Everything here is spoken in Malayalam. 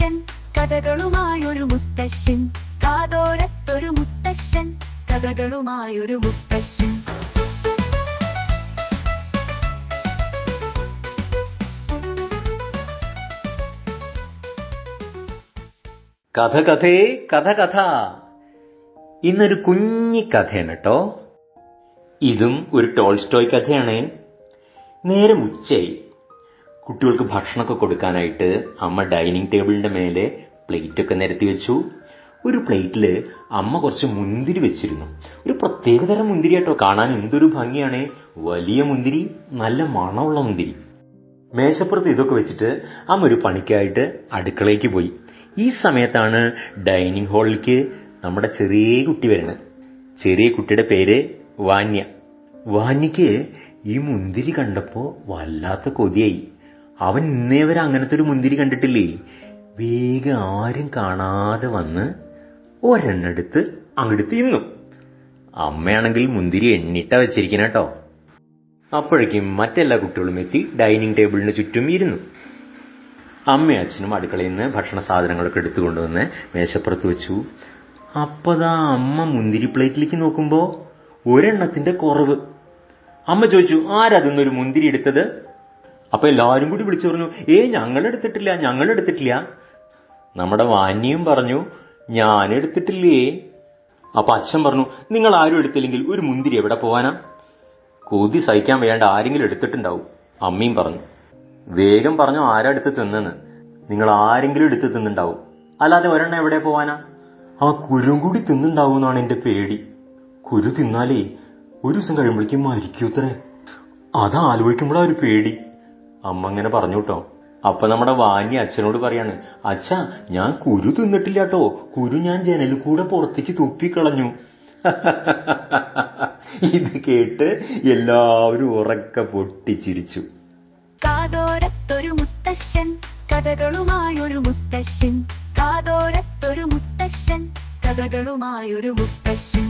മുത്തശ്ശൻ, കഥകളുമായൊരു മുത്തശ്ശൻ. കാതോരത്തൊരു മുത്തശ്ശൻ, കഥകളുമായൊരു മുത്തശ്ശൻ. കഥ കഥേ കഥ കഥ. ഇന്നൊരു കുഞ്ഞി കഥയാണ് കേട്ടോ. ഇതും ഒരു ടോൾസ്റ്റോയ് കഥയാണ്. നേരം ഉച്ചയായി. കുട്ടികൾക്ക് ഭക്ഷണമൊക്കെ കൊടുക്കാനായിട്ട് അമ്മ ഡൈനിങ് ടേബിളിന്റെ മേലെ പ്ലേറ്റൊക്കെ നിരത്തി വെച്ചു. ഒരു പ്ലേറ്റില് അമ്മ കുറച്ച് മുന്തിരി വെച്ചിരുന്നു. ഒരു പ്രത്യേകതരം മുന്തിരി കേട്ടോ. കാണാൻ എന്തൊരു ഭംഗിയാണ്. വലിയ മുന്തിരി, നല്ല മണമുള്ള മുന്തിരി. മേശപ്പുറത്ത് ഇതൊക്കെ വെച്ചിട്ട് അമ്മ ഒരു പണിക്കായിട്ട് അടുക്കളയ്ക്ക് പോയി. ഈ സമയത്താണ് ഡൈനിങ് ഹാളിലേക്ക് നമ്മുടെ ചെറിയ കുട്ടി വരുന്നത്. ചെറിയ കുട്ടിയുടെ പേര് വാന്യ. വാന്യക്ക് ഈ മുന്തിരി കണ്ടപ്പോ വല്ലാത്ത കൊതിയായി. അവൻ ഇന്നേ വരെ അങ്ങനത്തെ ഒരു മുന്തിരി കണ്ടിട്ടില്ലേ. വേഗം ആരും കാണാതെ വന്ന് ഒരെണ്ണെടുത്ത് അങ്ങോട്ട് തിന്നു. അമ്മയാണെങ്കിൽ മുന്തിരി എണ്ണിട്ട വെച്ചിരിക്കണ കേട്ടോ. അപ്പോഴേക്കും മറ്റെല്ലാ കുട്ടികളും എത്തി ഡൈനിങ് ടേബിളിന് ചുറ്റും ഇരുന്നു. അമ്മയും അച്ഛനും അടുക്കളയിൽ നിന്ന് ഭക്ഷണ സാധനങ്ങളൊക്കെ എടുത്തുകൊണ്ടുവന്ന് മേശപ്പുറത്ത് വെച്ചു. അപ്പതാ അമ്മ മുന്തിരി പ്ലേറ്റിലേക്ക് നോക്കുമ്പോ ഒരെണ്ണത്തിന്റെ കുറവ്. അമ്മ ചോദിച്ചു, ആരതൊന്നൊരു മുന്തിരി എടുത്തത്? അപ്പൊ എല്ലാവരും കൂടി വിളിച്ചു പറഞ്ഞു, ഞങ്ങളെടുത്തിട്ടില്ല. നമ്മുടെ വാന്യയും പറഞ്ഞു, ഞാനെടുത്തിട്ടില്ലേ. അപ്പൊ അച്ഛൻ പറഞ്ഞു, നിങ്ങൾ ആരും എടുത്തില്ലെങ്കിൽ ഒരു മുന്തിരി എവിടെ പോവാനാ? കൊതി സഹിക്കാൻ വേണ്ട ആരെങ്കിലും എടുത്തിട്ടുണ്ടാവും. അമ്മയും പറഞ്ഞു. വേഗം പറഞ്ഞു, ആരാ എടുത്ത് തിന്നെന്ന്. നിങ്ങൾ ആരെങ്കിലും എടുത്ത് തിന്നുണ്ടാവും, അല്ലാതെ ഒരെണ്ണം എവിടെ പോവാനാ? ആ കുരും കൂടി തിന്നുണ്ടാവും എന്നാണ് എന്റെ പേടി. കുരു തിന്നാലേ ഒരു ദിവസം കഴിയുമ്പോഴേക്കും മരിക്കൂത്രേ. അതാലോചിക്കുമ്പോഴാ ഒരു പേടി. അമ്മ അങ്ങനെ പറഞ്ഞു കേട്ടോ. അപ്പൊ നമ്മുടെ വാന്യ അച്ഛനോട് പറയാണ്, അച്ഛാ, ഞാൻ കുരു തിന്നിട്ടില്ല കേട്ടോ. കുരു ഞാൻ ജനലിൽ കൂടെ പുറത്തേക്ക് തുപ്പിക്കളഞ്ഞു. ഇത് കേട്ട് എല്ലാവരും ഉറക്കെ പൊട്ടിച്ചിരിച്ചു. കാതോരത്തൊരു മുത്തശ്ശൻ, കഥകളുമായൊരു മുത്തശ്ശൻ. കാതോരത്തൊരു മുത്തശ്ശൻ, കഥകളുമായൊരു മുത്തശ്ശൻ.